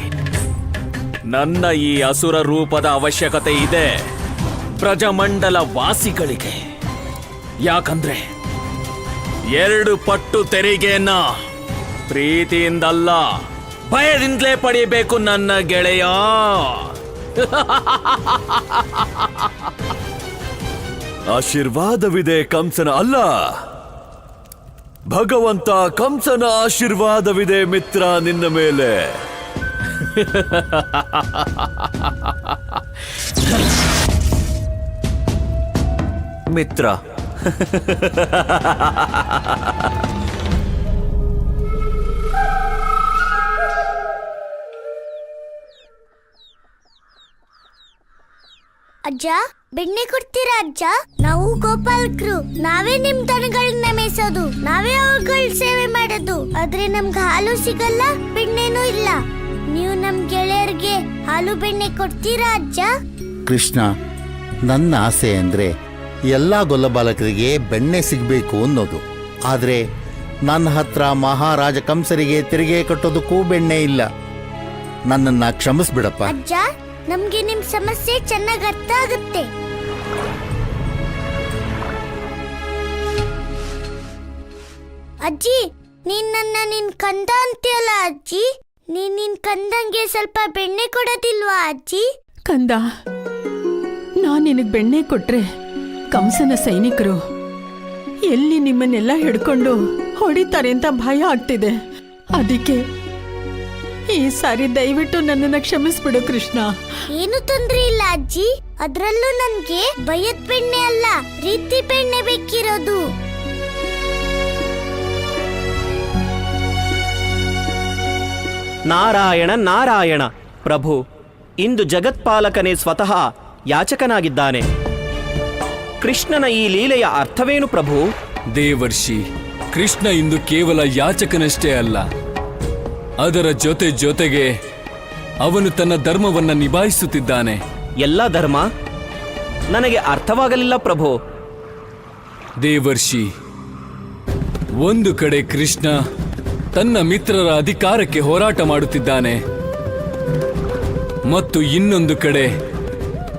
ನನ್ನ ಈ ಅಸುರ ರೂಪದ ಅವಶ್ಯಕತೆ ಇದೆ ಬ್ರಜಮಂಡಲ ವಾಸಿಗಳಿಗೆ. ಯಾಕಂದ್ರೆ 2 ಪಟ್ಟು ತೆರಿಗೆಯನ್ನ ಪ್ರೀತಿಯಿಂದಲ್ಲ ಭಯದಿಂದಲೇ ಪಡೆಯಬೇಕು ನನ್ನ ಗೆಳೆಯ. ಆಶೀರ್ವಾದವಿದೆ ಕಂಸನ ಅಲ್ಲ, ಭಗವಂತ ಕಂಸನ ಆಶೀರ್ವಾದವಿದೆ ಮಿತ್ರ ನಿನ್ನ ಮೇಲೆ. ಮಿತ್ರ, ಅಜ್ಜ, ಬೆಣ್ಣೆ ಕೊಡ್ತೀರಾ ಅಜ್ಜ? ನಾವು ಗೋಪಾಲಕರು, ನಾವೇ ನಿಮ್ ದನಗಳನ್ನ ಮೇಯಿಸೋದು, ನಾವೇ ಅವುಗಳ ಸೇವೆ ಮಾಡೋದು. ಆದ್ರೆ ನಮ್ಗೆ ಹಾಲು ಸಿಗಲ್ಲ, ಬೆಣ್ಣೆನೂ ಇಲ್ಲ. ನೀವು ನಮ್ ಗೆಳೆಯರಿಗೆ ಹಾಲು ಬೆಣ್ಣೆ ಕೊಡ್ತೀರಾ ಅಜ್ಜ? ಕೃಷ್ಣ, ನನ್ನ ಆಸೆ ಅಂದರೆ ಎಲ್ಲ ಗೊಲ್ಲಬಾಲಕರಿಗೆ ಬೆಣ್ಣೆ ಸಿಗಬೇಕು ಅನ್ನೋದು. ಆದರೆ ನನ್ನ ಹತ್ರ ಮಹಾರಾಜ ಕಂಸರಿಗೆ ತೆರಿಗೆ ಕಟ್ಟೋದಕ್ಕೂ ಬೆಣ್ಣೆ ಇಲ್ಲ. ನನ್ನನ್ನು ಕ್ಷಮಿಸ್ಬಿಡಪ್ಪ. ಅಜ್ಜ, ನಮ್ಗೆ ನಿಮ್ ಸಮಸ್ಯೆ ಚೆನ್ನಾಗಿ ಅರ್ಥ ಆಗುತ್ತೆ. ಅಜ್ಜಿ, ನೀನ್ ನನ್ನ ನಿನ್ ಕಂದ ಅಂತೀಯಲ್ಲ ಅಜ್ಜಿ, ನೀನ್ ನಿನ್ ಕಂದಂಗೆ ಸ್ವಲ್ಪ ಬೆಣ್ಣೆ ಕೊಡೋದಿಲ್ವಾ ಅಜ್ಜಿ? ಕಂದ, ನಾನ್ ನಿನಗ್ ಬೆಣ್ಣೆ ಕೊಟ್ರೆ ಕಂಸನ ಸೈನಿಕರು ಎಲ್ಲಿ ನಿಮ್ಮನ್ನೆಲ್ಲ ಹಿಡ್ಕೊಂಡು ಹೊಡಿತಾರೆ ಅಂತ ಭಯ ಆಗ್ತಿದೆ. ಅದಕ್ಕೆ ಈ ಸಾರಿ ದಯವಿಟ್ಟು ನನ್ನನ್ನ ಕ್ಷಮಿಸ್ಬಿಡು ಕೃಷ್ಣ. ಏನು ತೊಂದ್ರೆ ಇಲ್ಲ ಅಜ್ಜಿ, ಅದ್ರಲ್ಲೂ ನನ್ಗೆ ಭಯದ ಬೆಣ್ಣೆ ಅಲ್ಲ, ಪ್ರೀತಿ ಬೆಣ್ಣೆ ಬೇಕಿರೋದು. ನಾರಾಯಣ ನಾರಾಯಣ. ಪ್ರಭು, ಇಂದು ಜಗತ್ಪಾಲಕನೇ ಸ್ವತಃ ಯಾಚಕನಾಗಿದ್ದಾನೆ. ಕೃಷ್ಣನ ಈ ಲೀಲೆಯ ಅರ್ಥವೇನು ಪ್ರಭು? ದೇವರ್ಷಿ, ಕೃಷ್ಣ ಇಂದು ಕೇವಲ ಯಾಚಕನಷ್ಟೇ ಅಲ್ಲ, ಅದರ ಜೊತೆ ಜೊತೆಗೆ ಅವನು ತನ್ನ ಧರ್ಮವನ್ನ ನಿಭಾಯಿಸುತ್ತಿದ್ದಾನೆ. ಎಲ್ಲ ಧರ್ಮ? ನನಗೆ ಅರ್ಥವಾಗಲಿಲ್ಲ ಪ್ರಭು. ದೇವರ್ಷಿ, ಒಂದು ಕಡೆ ಕೃಷ್ಣ ತನ್ನ ಮಿತ್ರರ ಅಧಿಕಾರಕ್ಕೆ ಹೋರಾಟ ಮಾಡುತ್ತಿದ್ದಾನೆ ಮತ್ತು ಇನ್ನೊಂದು ಕಡೆ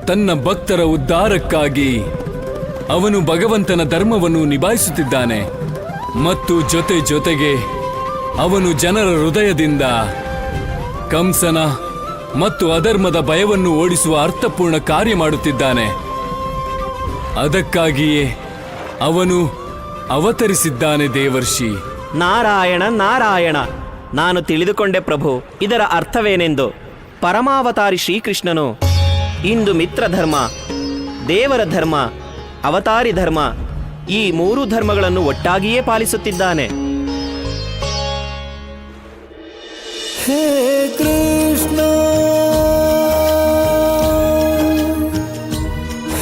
ತನ್ನ ಭಕ್ತರ ಉದ್ಧಾರಕ್ಕಾಗಿ ಅವನು ಭಗವಂತನ ಧರ್ಮವನ್ನು ನಿಭಾಯಿಸುತ್ತಿದ್ದಾನೆ. ಮತ್ತು ಜೊತೆ ಜೊತೆಗೆ ಅವನು ಜನರ ಹೃದಯದಿಂದ ಕಂಸನ ಮತ್ತು ಅಧರ್ಮದ ಭಯವನ್ನು ಓಡಿಸುವ ಅರ್ಥಪೂರ್ಣ ಕಾರ್ಯ ಮಾಡುತ್ತಿದ್ದಾನೆ. ಅದಕ್ಕಾಗಿಯೇ ಅವನು ಅವತರಿಸಿದ್ದಾನೆ ದೇವರ್ಷಿ. ನಾರಾಯಣ ನಾರಾಯಣ. ನಾನು ತಿಳಿದುಕೊಂಡೆ ಪ್ರಭು ಇದರ ಅರ್ಥವೇನೆಂದು. ಪರಮಾವತಾರಿ ಶ್ರೀಕೃಷ್ಣನು ಇಂದು ಮಿತ್ರಧರ್ಮ, ದೇವರ ಧರ್ಮ, ಅವತಾರಿ ಧರ್ಮ, ಈ 3 ಧರ್ಮಗಳನ್ನು ಒಟ್ಟಾಗಿಯೇ ಪಾಲಿಸುತ್ತಿದ್ದಾನೆ. ಹೇ ಕೃಷ್ಣ,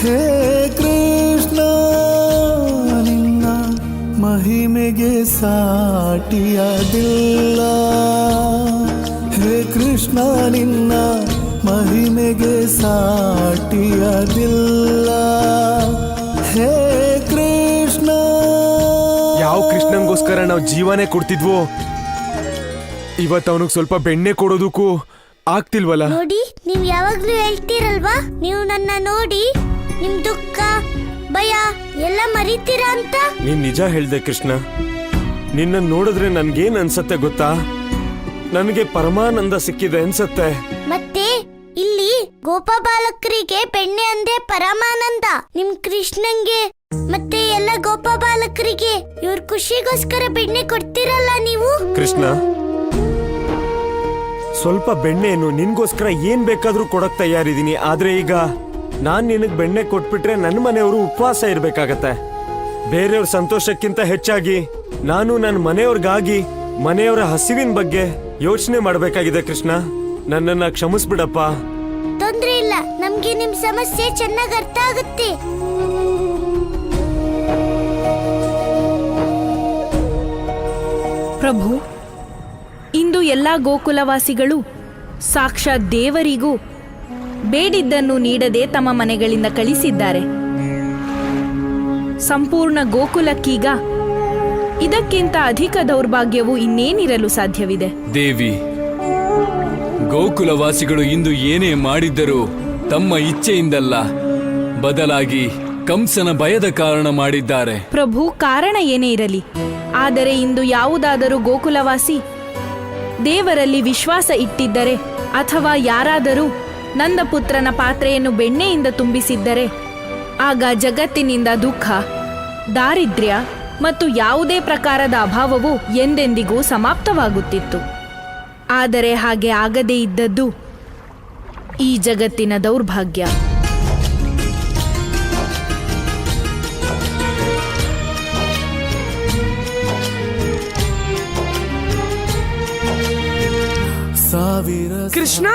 ಹೇ ಕೃಷ್ಣ, ನಿನ್ನ ಮಹಿಮೆಗೆ ಸಾಟಿಯಾದಿಲ್ಲ. ಹೇ ಕೃಷ್ಣ, ನಿನ್ನ ಮಹಿಮೆಗೆ ಸಾಟಿಯಾದಿಲ್ಲ. ಹೇ ಕೃಷ್ಣ. ಯಾವ ಕೃಷ್ಣಂಗೋಸ್ಕರ ನಾವು ಜೀವನೇ ಕೊಡ್ತಿದ್ವೋ, ಇವತ್ತು ಅವನಿಗೆ ಸ್ವಲ್ಪ ಬೆಣ್ಣೆ ಕೊಡೋದಕ್ಕೂ ಆಗ್ತಿಲ್ವಲ್ಲ. ನೋಡಿ, ನೀವ್ ಯಾವಾಗ್ಲೂ ಹೇಳ್ತೀರಲ್ವಾ, ನೀವು ನನ್ನ ನೋಡಿ ನಿಮ್ ದುಃಖ ಭಯ ಎಲ್ಲ ಮರಿತೀರಾ ಅಂತ. ನೀನ್ ನಿಜ ಹೇಳ್ದೆ ಕೃಷ್ಣ. ನಿನ್ನ ನೋಡಿದ್ರೆ ನನ್ಗೇನ್ ಅನ್ಸತ್ತೆ ಗೊತ್ತಾ? ನನಗೆ ಪರಮಾನಂದ ಸಿಕ್ಕಿದೆ ಅನ್ಸತ್ತೆ. ಮತ್ತೆ ಇಲ್ಲಿ ಗೋಪಬಾಲಕರಿಗೆ ಬೆಣ್ಣೆ ಅಂದೆ ಪರಮಾನಂದ, ನಿಮ್ ಕೃಷ್ಣಂಗೆ ಮತ್ತೆ ಎಲ್ಲ ಗೋಪಬಾಲಕರಿಗೆ ಇವ್ರ ಖುಷಿಗೋಸ್ಕರ ಬೆಣ್ಣೆ ಕೊಡ್ತೀರಲ್ಲ ನೀವು. ಕೃಷ್ಣ, ಸ್ವಲ್ಪ ಬೆಣ್ಣೆಯನ್ನು ನಿನ್ಗೋಸ್ಕರ ಏನ್ ಬೇಕಾದ್ರೂ ಕೊಡಕ್ ತಯಾರಿದ್ದೀನಿ. ಆದ್ರೆ ಈಗ ನಾನ್ ನಿನಗ್ ಬೆಣ್ಣೆ ಕೊಟ್ಬಿಟ್ರೆ ನನ್ನ ಮನೆಯವರು ಉಪವಾಸ ಇರ್ಬೇಕಾಗತ್ತೆ. ಬೇರೆಯವ್ರ ಸಂತೋಷಕ್ಕಿಂತ ಹೆಚ್ಚಾಗಿ ನಾನು ನನ್ನ ಮನೆಯವ್ರಿಗಾಗಿ ಮನೆಯವರ ಹಸಿವಿನ ಬಗ್ಗೆ ಯೋಚನೆ ಮಾಡಬೇಕಾಗಿದೆ ಕೃಷ್ಣ. ನನ್ನನ್ನ ಕ್ಷಮಿಸ್ಬಿಡಪ್ಪ. ತೊಂದ್ರೆ ಇಲ್ಲ, ನಮ್ಗೆ ನಿಮ್ ಸಮಸ್ಯೆ ಚೆನ್ನಾಗಿ ಅರ್ಥ ಆಗುತ್ತೆ. ಪ್ರಭು, ಇಂದು ಎಲ್ಲ ಗೋಕುಲವಾಸಿಗಳು ಸಾಕ್ಷಾತ್ ದೇವರಿಗೂ ಬೇಡಿದ್ದನ್ನು ನೀಡದೆ ತಮ್ಮ ಮನೆಗಳಿಂದ ಕಳಿಸಿದ್ದಾರೆ. ಸಂಪೂರ್ಣ ಗೋಕುಲಕ್ಕೀಗ ಇದಕ್ಕಿಂತ ಅಧಿಕ ದೌರ್ಭಾಗ್ಯವು ಇನ್ನೇನಿರಲು ಸಾಧ್ಯವಿದೆ? ದೇವಿ, ಗೋಕುಲವಾಸಿಗಳು ಇಂದು ಏನೇ ಮಾಡಿದ್ದರೂ ತಮ್ಮ ಇಚ್ಛೆಯಿಂದಲ್ಲ, ಬದಲಾಗಿ ಕಂಸನ ಭಯದ ಕಾರಣ ಮಾಡಿದ್ದಾರೆ. ಪ್ರಭು, ಕಾರಣ ಏನೇ ಇರಲಿ, ಆದರೆ ಇಂದು ಯಾವುದಾದರೂ ಗೋಕುಲವಾಸಿ ದೇವರಲ್ಲಿ ವಿಶ್ವಾಸ ಇಟ್ಟಿದ್ದರೆ ಅಥವಾ ಯಾರಾದರೂ ನಂದಪುತ್ರನ ಪಾತ್ರೆಯನ್ನು ಬೆಣ್ಣೆಯಿಂದ ತುಂಬಿಸಿದ್ದರೆ ಆಗ ಜಗತ್ತಿನಿಂದ ದುಃಖ, ದಾರಿದ್ರ್ಯ ಮತ್ತು ಯಾವುದೇ ಪ್ರಕಾರದ ಅಭಾವವು ಎಂದೆಂದಿಗೂ ಸಮಾಪ್ತವಾಗುತ್ತಿತ್ತು. ಆದರೆ ಹಾಗೆ ಆಗದೇ ಇದ್ದದ್ದು ಈ ಜಗತ್ತಿನ ದೌರ್ಭಾಗ್ಯ. ಕೃಷ್ಣ,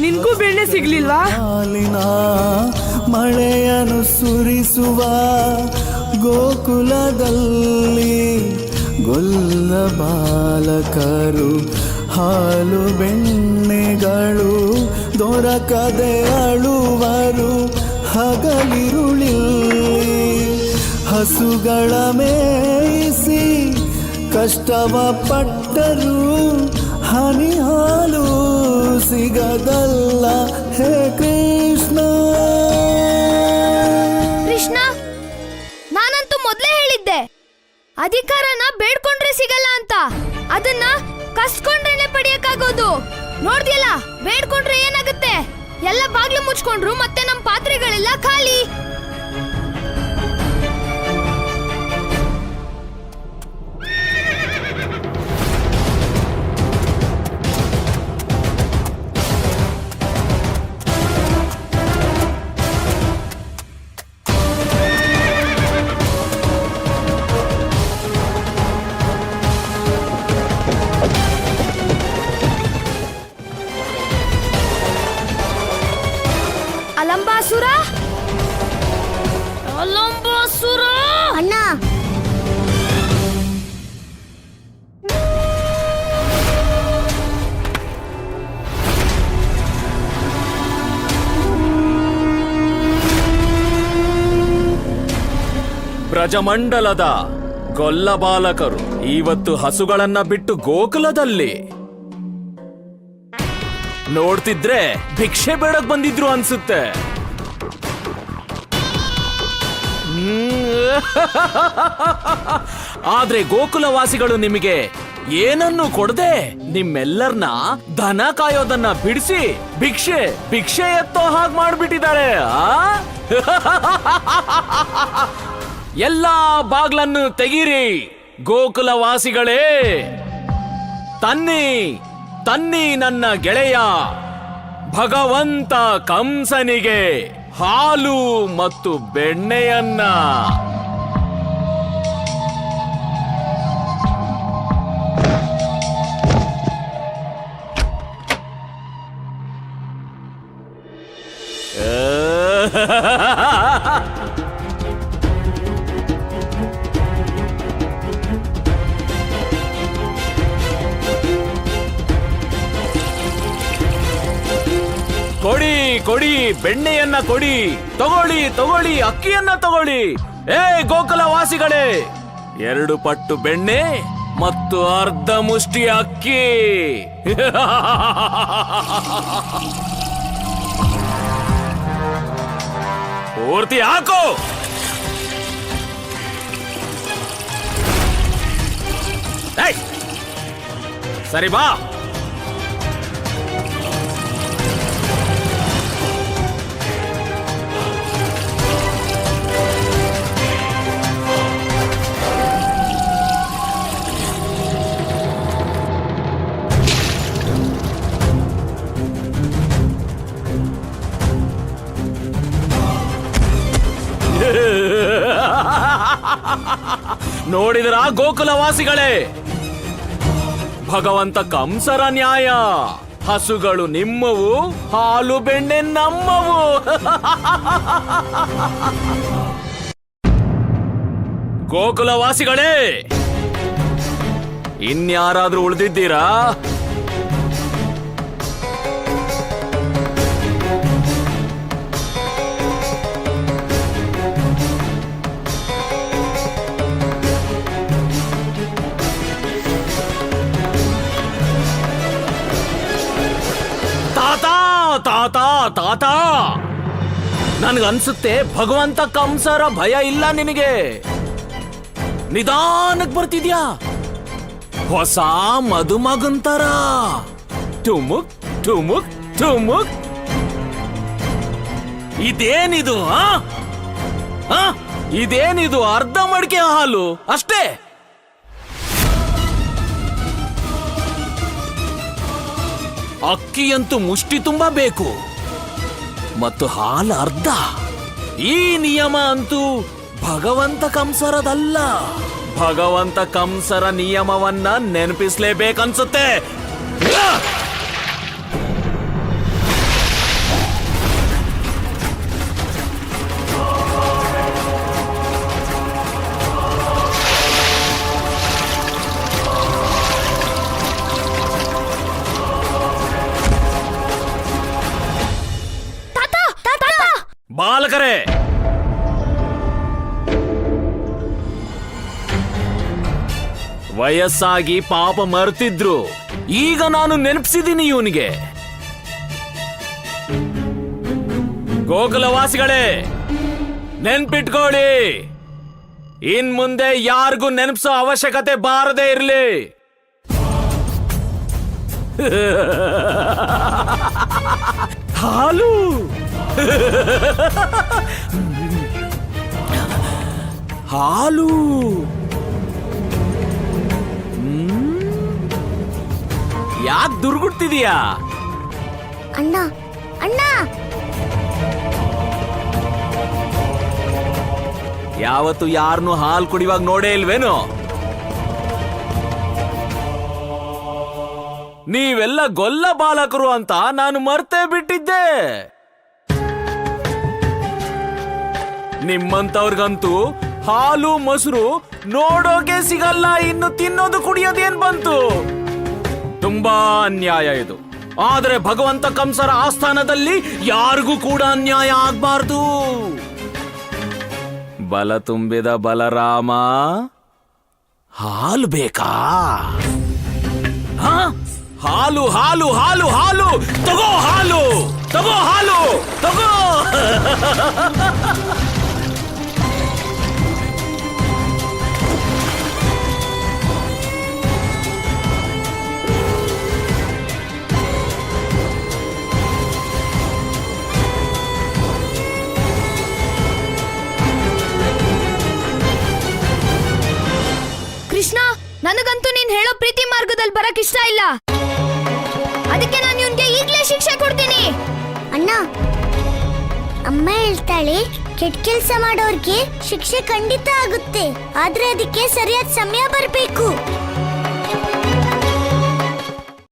ನಿನ್ಗೂ ಬೆಣ್ಣೆ ಸಿಗ್ಲಿಲ್ವಾ? ಹಾಲಿನ ಮಳೆಯನ್ನು ಸುರಿಸುವ ಗೋಕುಲದಲ್ಲಿ ಗೊಲ್ಲ ಬಾಲಕರು ಹಾಲು ಬೆಣ್ಣೆಗಳು ದೊರಕದೆ ಅಳುವರು. ಹಗಲಿರುಳಿ ಹಸುಗಳ ಮೇಯಿಸಿ ಕಷ್ಟವ ಪಟ್ಟರು, ಹನಿ ಹಾಲು ಸಿಗದಲ್ಲ. ಹೇ ಕೃಷ್ಣ. ಕೃಷ್ಣ, ನಾನಂತೂ ಮೊದ್ಲೇ ಹೇಳಿದ್ದೆ ಅಧಿಕಾರನ ಬೇಡ್ಕೊಂಡ್ರೆ ಸಿಗಲ್ಲ ಅಂತ. ಅದನ್ನ ಕಸ್ಕೊಂಡ್ರೇನೆ ಪಡೆಯಕ್ಕಾಗೋದು. ನೋಡ್ದಿಯಲ್ಲ, ಬೇಡ್ಕೊಂಡ್ರೆ ಏನಾಗುತ್ತೆ? ಎಲ್ಲ ಬಾಗ್ಲು ಮುಚ್ಕೊಂಡ್ರು, ಮತ್ತೆ ನಮ್ ಪಾತ್ರೆಗಳೆಲ್ಲ ಖಾಲಿ. ಅಲಂಬಾಸುರ, ಅಲಂಬಾಸುರ ಅಣ್ಣ, ಬ್ರಜಮಂಡಲದ ಗೊಲ್ಲ ಬಾಲಕರು ಇವತ್ತು ಹಸುಗಳನ್ನ ಬಿಟ್ಟು ಗೋಕುಲದಲ್ಲಿ ನೋಡ್ತಿದ್ರೆ ಭಿಕ್ಷೆ ಬೇಡಕ್ ಬಂದಿದ್ರು ಅನ್ಸುತ್ತೆ. ಆದ್ರೆ ಗೋಕುಲವಾಸಿಗಳು ನಿಮಗೆ ಏನನ್ನು ಕೊಡದೆ ನಿಮ್ಮೆಲ್ಲರನ್ನ ದನ ಕಾಯೋದನ್ನ ಬಿಡಿಸಿ ಭಿಕ್ಷೆ ಎತ್ತೋ ಹಾಗೆ ಮಾಡ್ಬಿಟ್ಟಿದ್ದಾರೆ. ಎಲ್ಲಾ ಬಾಗ್ಲನ್ನು ತೆಗೀರಿ ಗೋಕುಲವಾಸಿಗಳೇ. ತನ್ನಿ ನನ್ನ ಗೆಳೆಯ ಭಗವಂತ ಕಂಸನಿಗೆ ಹಾಲು ಮತ್ತು ಬೆಣ್ಣೆಯನ್ನ. ಕೊಡಿ ಬೆಣ್ಣೆಯನ್ನ ಕೊಡಿ. ತಗೊಳ್ಳಿ ಅಕ್ಕಿಯನ್ನ ತಗೊಳ್ಳಿ. ಏ ಗೋಕುಲವಾಸಿಗಳೇ, 2 ಪಟ್ಟು ಬೆಣ್ಣೆ ಮತ್ತು ಅರ್ಧ ಮುಷ್ಟಿ ಅಕ್ಕಿ. ಪೂರ್ತಿ ಹಾಕು. ಸರಿ ಬಾ. ನೋಡಿದರ ಗೋಕುಲವಾಸಿಗಳೇ, ಭಗವಂತ ಕಂಸರ ನ್ಯಾಯ. ಹಸುಗಳು ನಿಮ್ಮವು, ಹಾಲು ಬೆಣ್ಣೆ ನಮ್ಮವು. ಗೋಕುಲವಾಸಿಗಳೇ, ಇನ್ಯಾರಾದ್ರೂ ಉಳಿದಿದ್ದೀರಾ? ತಾತ, ನನ್ಗನ್ಸುತ್ತೆ ಭಗವಂತ ಕಂಸರ ಭಯ ಇಲ್ಲ ನಿನಗೆ. ನಿಧಾನಕ್ಕೆ ಬರ್ತಿದ್ಯಾ, ಹೊಸ ಮದುಮಗಂತರ. ಟುಮುಕ್ ಟುಮುಕ್ ಟುಮುಕ್. ಇದೇನಿದು? ಇದೇನಿದು? ಅರ್ಧ ಮಡಿಕೆ ಹಾಲು ಅಷ್ಟೇ. ಅಕ್ಕಿಯಂತೂ ಮುಷ್ಟಿ ತುಂಬಾ ಬೇಕು ಮತ್ತು ಹಾಲು ಅರ್ಧ. ಈ ನಿಯಮ ಅಂತೂ ಭಗವಂತ ಕಂಸರದಲ್ಲ. ಭಗವಂತ ಕಂಸರ ನಿಯಮವನ್ನ ನೆನಪಿಸ್ಲೇಬೇಕನ್ಸುತ್ತೆ. ಬಾಲಕರೇ, ವಯಸ್ಸಾಗಿ ಪಾಪ ಮರ್ತಿದ್ರು, ಈಗ ನಾನು ನೆನಪಿಸಿದ್ದೀನಿ ಇವನಿಗೆ. ಗೋಕುಲವಾಸಿಗಳೇ, ನೆನ್ಪಿಟ್ಕೊಳ್ಳಿ, ಇನ್ ಮುಂದೆ ಯಾರಿಗೂ ನೆನಪಿಸೋ ಅವಶ್ಯಕತೆ ಬಾರದೇ ಇರಲಿ. ಹಾಲು ಹಾಲು ಯಾಕೆ ದುರ್ಗುಡ್ತಿದೀಯಾ? ಅಣ್ಣ ಅಣ್ಣ, ಯಾವತ್ತು ಯಾರನ್ನು ಹಾಲು ಕುಡಿಯುವಾಗ ನೋಡೇ ಇಲ್ವೇನೋ? ನೀವೆಲ್ಲ ಗೊಲ್ಲ ಬಾಲಕರು ಅಂತ ನಾನು ಮರ್ತೇ ಬಿಟ್ಟಿದ್ದೆ. ನಿಮ್ಮಂತವ್ರಿಗಂತೂ ಹಾಲು ಮೊಸರು ನೋಡೋಕೆ ಸಿಗಲ್ಲ, ಇನ್ನು ತಿನ್ನೋದು ಕುಡಿಯೋದೇನ್ ಬಂತು? ತುಂಬಾ ಅನ್ಯಾಯ ಇದು. ಆದ್ರೆ ಭಗವಂತ ಕಂಸರ ಆಸ್ಥಾನದಲ್ಲಿ ಯಾರಿಗೂ ಕೂಡ ಅನ್ಯಾಯ ಆಗ್ಬಾರ್ದು. ಬಲ ತುಂಬಿದ ಬಲರಾಮ, ಹಾಲು ಬೇಕಾ? ಹಾಲು ಹಾಲು ಹಾಲು ಹಾಲು ತಗೋ, ಹಾಲು ತಗೋ, ಹಾಲು ತಗೋ. ಕೃಷ್ಣ, ನನಗಂತೂ ನೀನ್ ಹೇಳೋ ಪ್ರೀತಿ ಮಾರ್ಗದಲ್ಲಿ ಬರಕ್ ಇಷ್ಟ ಇಲ್ಲ. ಅದಕ್ಕೆ ನಾನು ಇವನ್ಗೆ ಈಗ್ಲೇ ಶಿಕ್ಷೆ ಕೊಡ್ತೀನಿ. ಅಣ್ಣ, ಅಮ್ಮ ಹೇಳ್ತಾಳೆ, ಕೆಟ್ಟ ಕೆಲಸ ಮಾಡೋರ್ಗೆ ಶಿಕ್ಷೆ ಖಂಡಿತ ಆಗುತ್ತೆ, ಆದ್ರೆ ಅದಕ್ಕೆ ಸರಿಯಾದ ಸಮಯ ಬರಬೇಕು.